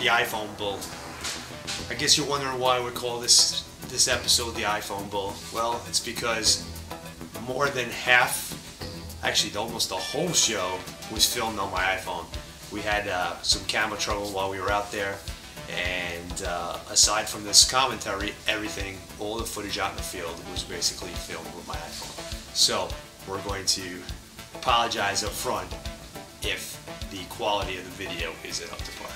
the iPhone bull. I guess you're wondering why we call this episode the iPhone bull. Well, it's because more than half, actually almost the whole show was filmed on my iPhone. We had some camera trouble while we were out there, and aside from this commentary, everything, all the footage out in the field was basically filmed with my iPhone. So we're going to apologize up front if the quality of the video isn't up to par.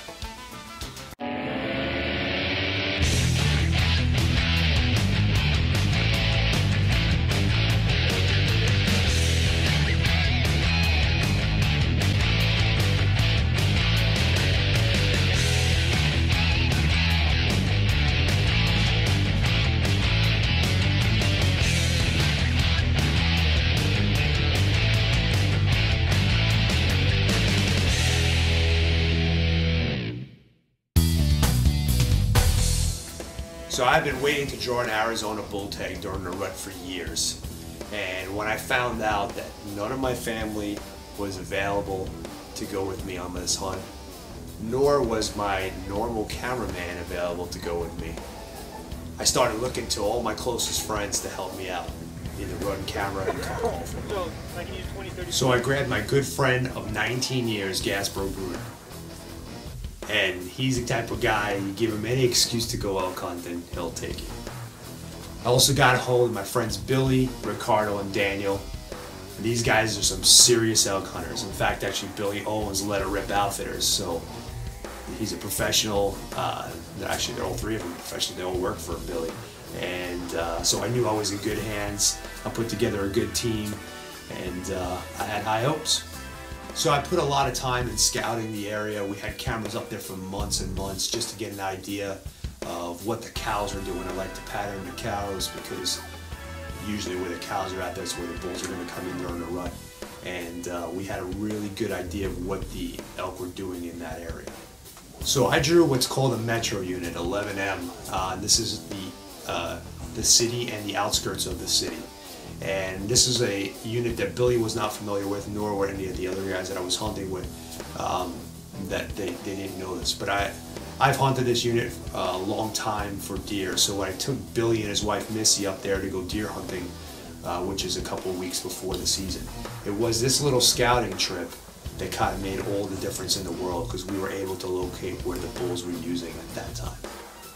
So I've been waiting to draw an Arizona bull tag during the rut for years, and when I found out that none of my family was available to go with me on this hunt, nor was my normal cameraman available to go with me, I started looking to all my closest friends to help me out, either run camera and car. So I grabbed my good friend of 19 years, Gasper Bruder. And he's the type of guy, you give him any excuse to go elk hunting, he'll take it. I also got a hold of my friends Billy, Ricardo, and Daniel. And these guys are some serious elk hunters. In fact, actually Billy owns Let It Rip Outfitters, so he's a professional. Actually, they're all three of them professional. They all work for Billy. And so I knew I was in good hands. I put together a good team, and I had high hopes. So I put a lot of time in scouting the area. We had cameras up there for months and months just to get an idea of what the cows are doing. I like to pattern the cows because usually where the cows are at, that's where the bulls are going to come in during the rut. And we had a really good idea of what the elk were doing in that area. So I drew what's called a metro unit, 11M. This is the city and the outskirts of the city. And this is a unit that Billy was not familiar with, nor were any of the other guys that I was hunting with, that they didn't know this. But I've hunted this unit a long time for deer, so when I took Billy and his wife Missy up there to go deer hunting, which is a couple of weeks before the season, it was this little scouting trip that kind of made all the difference in the world, because we were able to locate where the bulls were using at that time.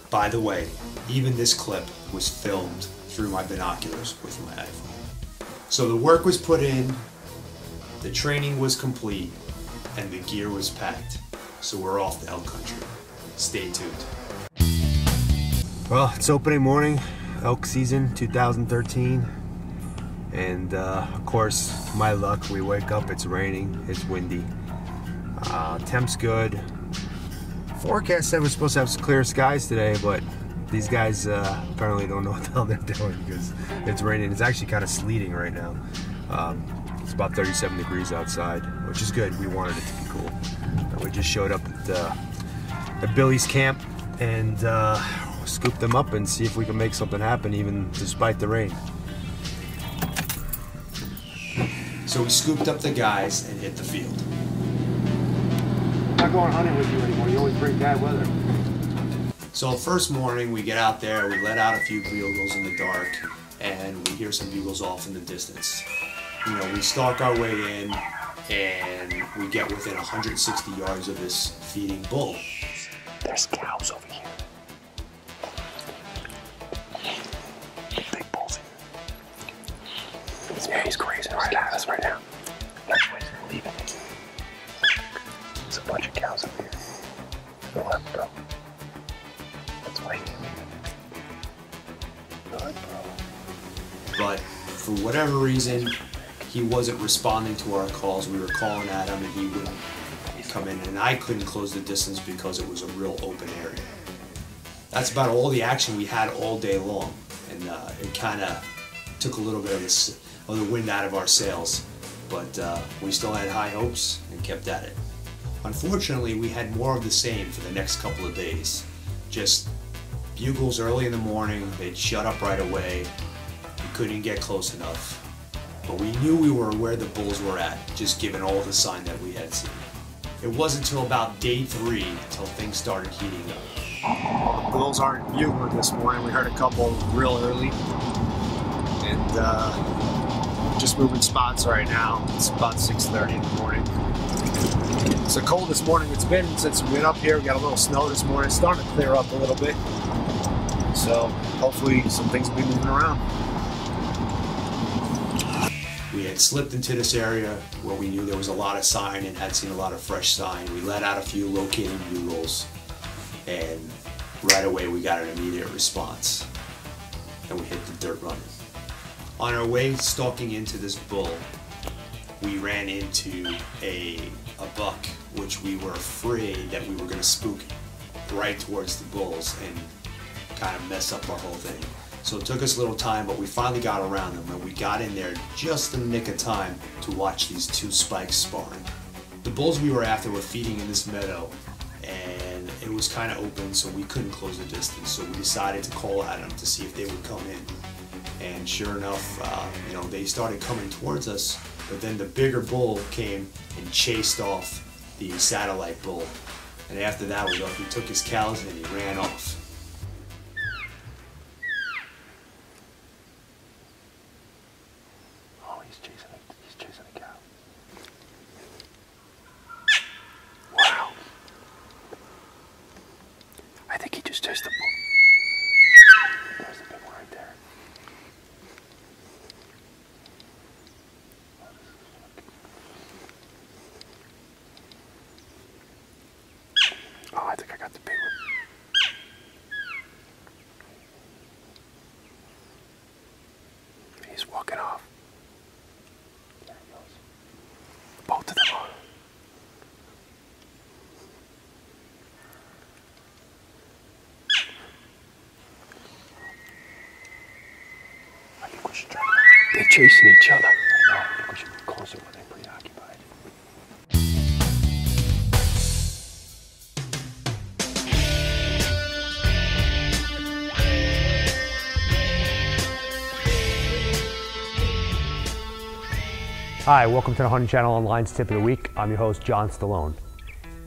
By the way, even this clip was filmed through my binoculars with my iPhone. So the work was put in, the training was complete, and the gear was packed. So we're off to elk country. Stay tuned. Well, it's opening morning, elk season 2013. And of course, to my luck, we wake up, it's raining, it's windy. Temp's good. Forecast said we're supposed to have some clear skies today, but these guys apparently don't know what the hell they're doing because it's raining. It's actually kind of sleeting right now. It's about 37 degrees outside, which is good. We wanted it to be cool. We just showed up at Billy's camp and scooped them up and see if we can make something happen even despite the rain. So we scooped up the guys and hit the field. I'm not going hunting with you anymore. You always bring bad weather. So the first morning we get out there, we let out a few bugles in the dark, and we hear some bugles off in the distance. You know, we stalk our way in, and we get within 160 yards of this feeding bull. There's cows over here. Big bulls. Yeah, he's grazing right at us right now. That's why he's leaving. There's a bunch of cows up here. To the left, bro. But for whatever reason, he wasn't responding to our calls. We were calling at him and he wouldn't come in, and I couldn't close the distance because it was a real open area. That's about all the action we had all day long, and it kind of took a little bit of the wind out of our sails, but we still had high hopes and kept at it. Unfortunately, we had more of the same for the next couple of days. Just bugles early in the morning, they'd shut up right away, we couldn't get close enough. But we knew we were where the bulls were at, just given all the sign that we had seen. It wasn't until about day 3 till things started heating up. Well, the bulls aren't bugling this morning. We heard a couple real early. And just moving spots right now. It's about 6:30 in the morning. It's the coldest morning it's been since we went up here. We got a little snow this morning. It's starting to clear up a little bit. So hopefully some things will be moving around. We had slipped into this area where we knew there was a lot of sign and had seen a lot of fresh sign. We let out a few locating bugles, and right away we got an immediate response, and we hit the dirt running. On our way stalking into this bull, we ran into a buck, which we were afraid that we were going to spook right towards the bulls and kind of mess up our whole thing. So it took us a little time, but we finally got around them, and we got in there just in the nick of time to watch these two spikes sparring. The bulls we were after were feeding in this meadow, and it was kind of open, so we couldn't close the distance. So we decided to call at them to see if they would come in. And sure enough, they started coming towards us, but then the bigger bull came and chased off the satellite bull. And after that, he took his cows and he ran off. Oh, he's chasing a cow. Wow. I think he just chased the bull. There's the big one right there. Oh, I think I got the big one. He's walking off. There he goes. Both of them are. I think we should try. They're chasing each other. I know. I think we should be closer when they're preoccupied. Hi, welcome to the Hunting Channel Online's Tip of the Week. I'm your host, John Stallone.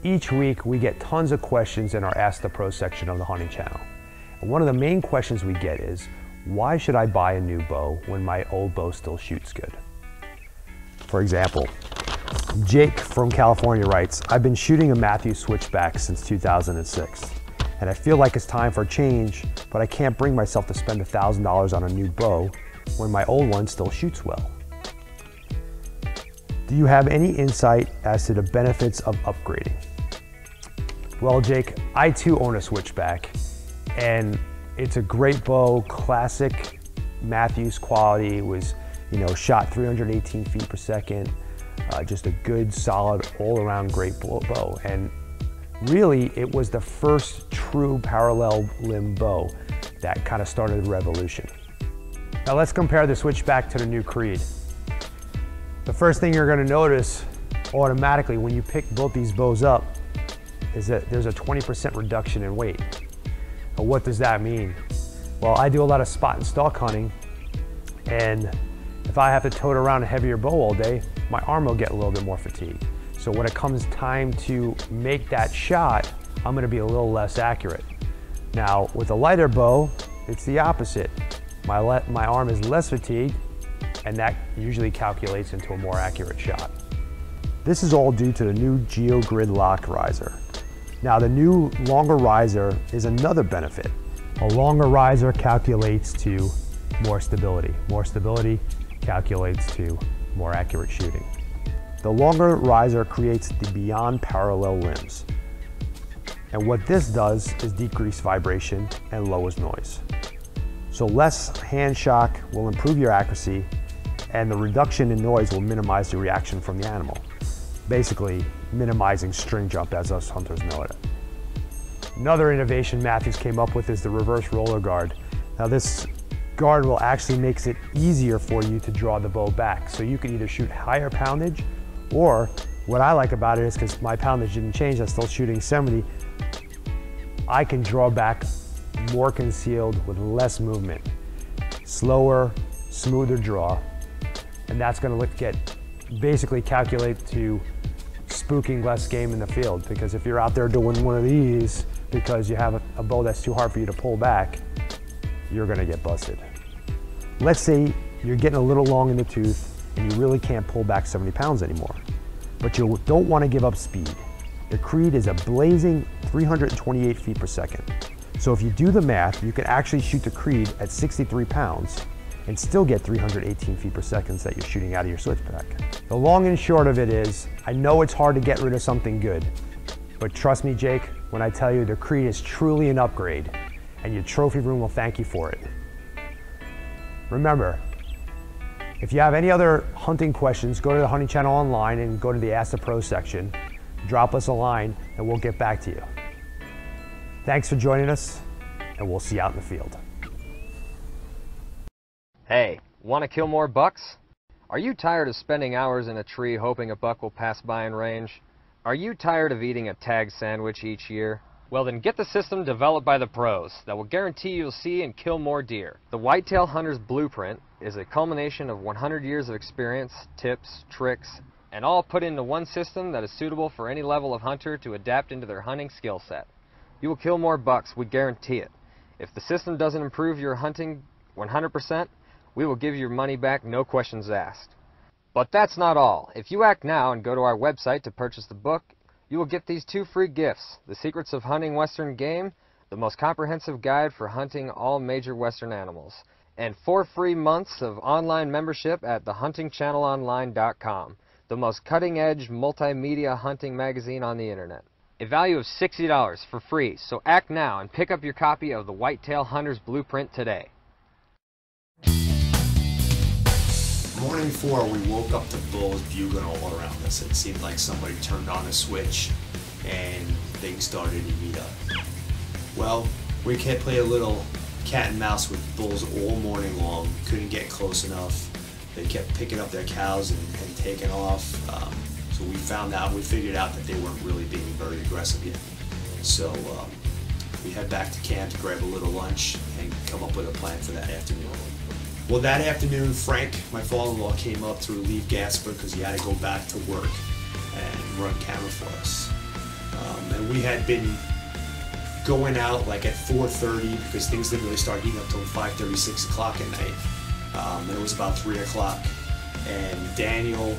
Each week, we get tons of questions in our Ask the Pro section of the Hunting Channel. And one of the main questions we get is, why should I buy a new bow when my old bow still shoots good? For example, Jake from California writes, I've been shooting a Matthews Switchback since 2006, and I feel like it's time for a change, but I can't bring myself to spend $1,000 on a new bow when my old one still shoots well. Do you have any insight as to the benefits of upgrading? Well, Jake, I too own a Switchback, and it's a great bow, classic Matthews quality. It was, shot 318 feet per second, just a good, solid, all-around great bow. And really, it was the first true parallel limb bow that kind of started the revolution. Now let's compare the Switchback to the new Creed. The first thing you're going to notice automatically when you pick both these bows up is that there's a 20% reduction in weight. Now, what does that mean? Well, I do a lot of spot and stalk hunting, and if I have to tote around a heavier bow all day, my arm will get a little bit more fatigued. So when it comes time to make that shot, I'm going to be a little less accurate. Now, with a lighter bow, it's the opposite. My arm is less fatigued, and that usually calculates into a more accurate shot. This is all due to the new GeoGrid lock riser. Now the new longer riser is another benefit. A longer riser calculates to more stability. More stability calculates to more accurate shooting. The longer riser creates the beyond parallel limbs. And what this does is decrease vibration and lowers noise. So less hand shock will improve your accuracy, and the reduction in noise will minimize the reaction from the animal. Basically, minimizing string jump as us hunters know it. Another innovation Matthews came up with is the reverse roller guard. Now this guard will actually makes it easier for you to draw the bow back. So you can either shoot higher poundage, or what I like about it is because my poundage didn't change, I'm still shooting 70, I can draw back more concealed with less movement. Slower, smoother draw. And that's going to basically calculate to spooking less game in the field, because if you're out there doing one of these because you have a bow that's too hard for you to pull back, you're gonna get busted. Let's say you're getting a little long in the tooth and you really can't pull back 70 pounds anymore, but you don't want to give up speed. The Creed is a blazing 328 feet per second. So if you do the math, you can actually shoot the Creed at 63 pounds and still get 318 feet per second that you're shooting out of your switchback. The long and short of it is, I know it's hard to get rid of something good, but trust me, Jake, when I tell you the Creed is truly an upgrade, and your trophy room will thank you for it. Remember, if you have any other hunting questions, go to the Hunting Channel online and go to the Ask the Pro section. Drop us a line and we'll get back to you. Thanks for joining us, and we'll see you out in the field. Hey, want to kill more bucks? Are you tired of spending hours in a tree hoping a buck will pass by in range? Are you tired of eating a tag sandwich each year? Well, then get the system developed by the pros that will guarantee you'll see and kill more deer. The Whitetail Hunter's Blueprint is a culmination of 100 years of experience, tips, tricks, and all put into one system that is suitable for any level of hunter to adapt into their hunting skill set. You will kill more bucks, we guarantee it. If the system doesn't improve your hunting 100%, we will give you your money back, no questions asked. But that's not all. If you act now and go to our website to purchase the book, you will get these 2 free gifts: The Secrets of Hunting Western Game, the most comprehensive guide for hunting all major Western animals, and 4 free months of online membership at thehuntingchannelonline.com, the most cutting-edge multimedia hunting magazine on the internet. A value of $60 for free, so act now and pick up your copy of the Whitetail Hunter's Blueprint today. Morning 4, we woke up to bulls bugling all around us. It seemed like somebody turned on a switch and things started to heat up. Well, we kept playing a little cat and mouse with bulls all morning long. Couldn't get close enough. They kept picking up their cows and taking off. So we figured out that they weren't really being very aggressive yet. So we head back to camp to grab a little lunch and come up with a plan for that afternoon. Well, that afternoon, Frank, my father-in-law, came up to relieve Gasper because he had to go back to work and run camera for us. And we had been going out like at 4:30 because things didn't really start heating up till 5:30, 6 o'clock at night. And it was about 3 o'clock. And Daniel,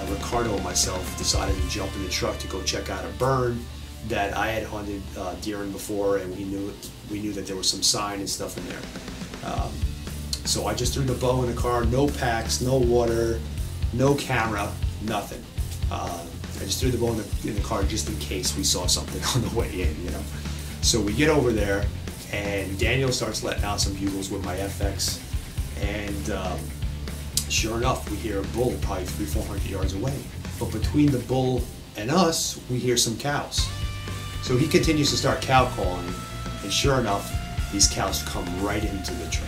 Ricardo, and myself decided to jump in the truck to go check out a burn that I had hunted deer in before, and we knew that there was some sign and stuff in there. So I just threw the bow in the car, no packs, no water, no camera, nothing. I just threw the bow in the car just in case we saw something on the way in, you know. So we get over there, and Daniel starts letting out some bugles with my FX, and sure enough, we hear a bull probably 300-400 yards away. But between the bull and us, we hear some cows. So he continues to start cow calling, and sure enough, these cows come right into the truck.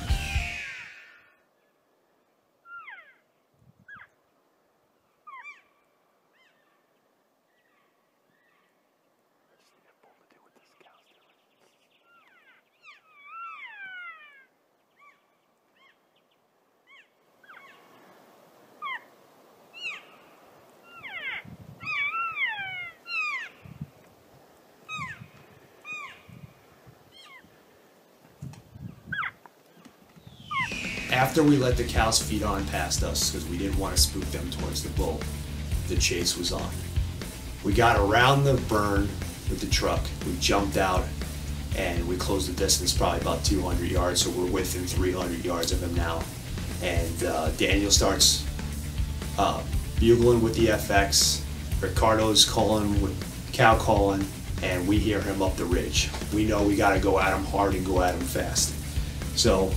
After we let the cows feed on past us, because we didn't want to spook them towards the bull, the chase was on. We got around the burn with the truck, we jumped out, and we closed the distance probably about 200 yards, so we're within 300 yards of him now. And Daniel starts bugling with the FX, Ricardo's calling with cow calling, and we hear him up the ridge. We know we got to go at him hard and go at him fast. So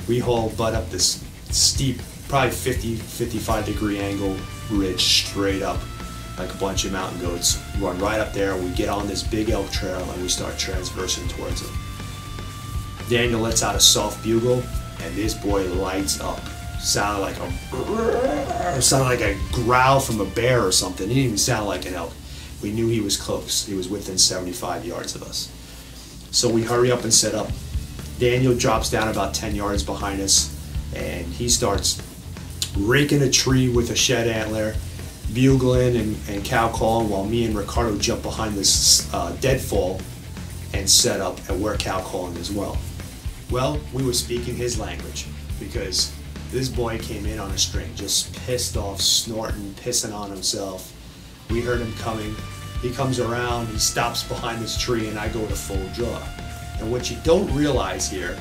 we haul butt up this steep, probably 50-55 degree angle ridge straight up like a bunch of mountain goats. Run right up there, we get on this big elk trail and we start transversing towards him. Daniel lets out a soft bugle and this boy lights up. Sounded like a growl from a bear or something. It didn't even sound like an elk. We knew he was close. He was within 75 yards of us. So we hurry up and set up. Daniel drops down about 10 yards behind us and he starts raking a tree with a shed antler bugling and cow calling while me and Ricardo jump behind this deadfall and set up and we're cow calling as well. Well, we were speaking his language because this boy came in on a string, just pissed off, snorting, pissing on himself. We heard him coming. He comes around, he stops behind this tree, and I go to full draw. And what you don't realize here,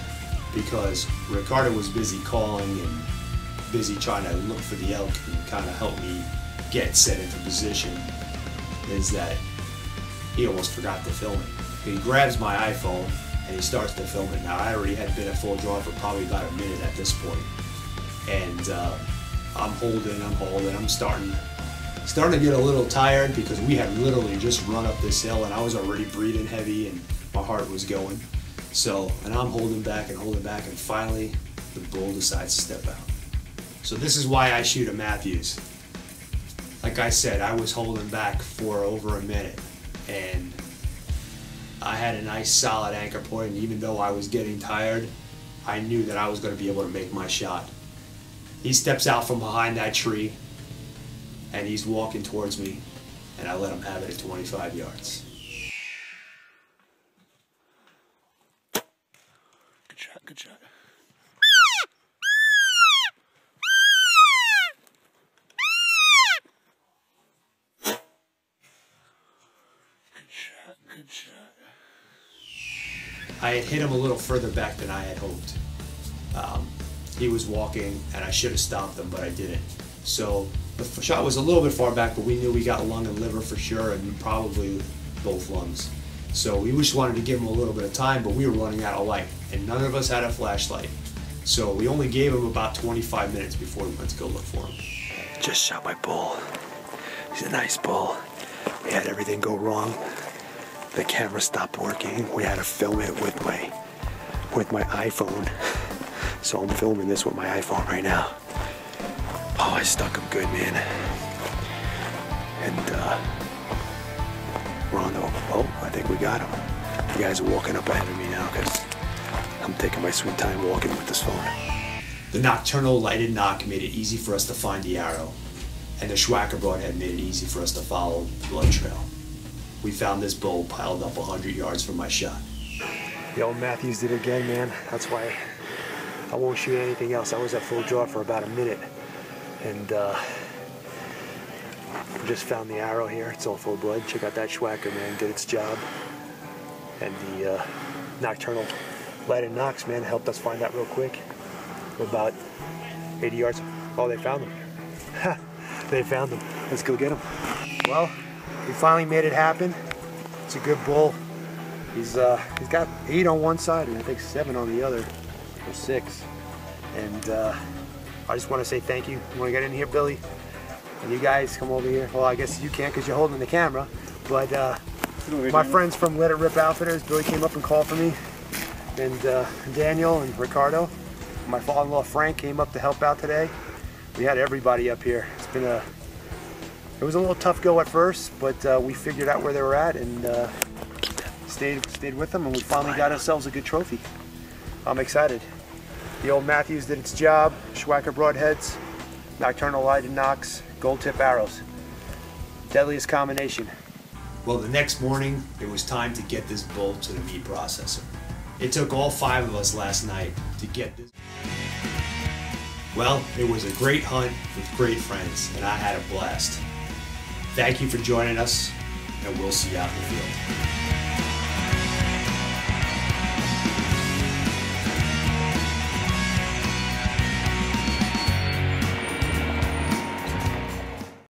because Ricardo was busy calling and busy trying to look for the elk and kind of help me get set into position, is that he almost forgot to film it. He grabs my iPhone and he starts to film it. Now I already had been at full draw for probably about a minute at this point. And I'm holding, I'm starting to get a little tired because we had literally just run up this hill and I was already breathing heavy and my heart was going. So, and I'm holding back and finally the bull decides to step out. So this is why I shoot a Matthews. Like I said, I was holding back for over a minute and I had a nice solid anchor point, and even though I was getting tired, I knew that I was going to be able to make my shot. He steps out from behind that tree and he's walking towards me and I let him have it at 25 yards. Good shot, good shot. Good shot. I had hit him a little further back than I had hoped. He was walking and I should have stopped him, but I didn't. So the shot was a little bit far back, but we knew we got lung and liver for sure, and probably both lungs. So we just wanted to give him a little bit of time, but we were running out of light, and none of us had a flashlight. So we only gave him about 25 minutes before we went to go look for him. Just shot my bull. He's a nice bull. We had everything go wrong. The camera stopped working. We had to film it with my iPhone. So I'm filming this with my iPhone right now. Oh, I stuck him good, man. And we're on the, oh, I think we got him. You guys are walking up ahead of me now because I'm taking my sweet time walking with this phone. The nocturnal lighted knock made it easy for us to find the arrow, and the Schwacker broadhead made it easy for us to follow the blood trail. We found this bull piled up 100 yards from my shot. The old Matthews did it again, man. That's why I won't shoot anything else. I was at full draw for about a minute, and just found the arrow here. It's all full blood. Check out that Schwacker, man. Did its job. And the nocturnal lighted knocks, man, helped us find that real quick. We're about 80 yards. Oh, they found them. Ha! They found them. Let's go get them. Well, we finally made it happen. It's a good bull. He's got 8 on one side and I think 7 on the other, or 6. And I just want to say thank you. You want to get in here, Billy? And you guys come over here. Well, I guess you can't because you're holding the camera. But my friends from Let It Rip Outfitters, Billy came up and called for me. And Daniel and Ricardo. My father-in-law Frank came up to help out today. We had everybody up here. It's been it was a little tough go at first, but we figured out where they were at and stayed with them, and we finally got ourselves a good trophy. I'm excited. The old Matthews did its job. Schwacker broadheads, nocturnal lighted knocks, gold tip arrows. Deadliest combination. Well, the next morning, it was time to get this bull to the meat processor. It took all 5 of us last night to get this. Well, it was a great hunt with great friends, and I had a blast. Thank you for joining us, and we'll see you out in the field.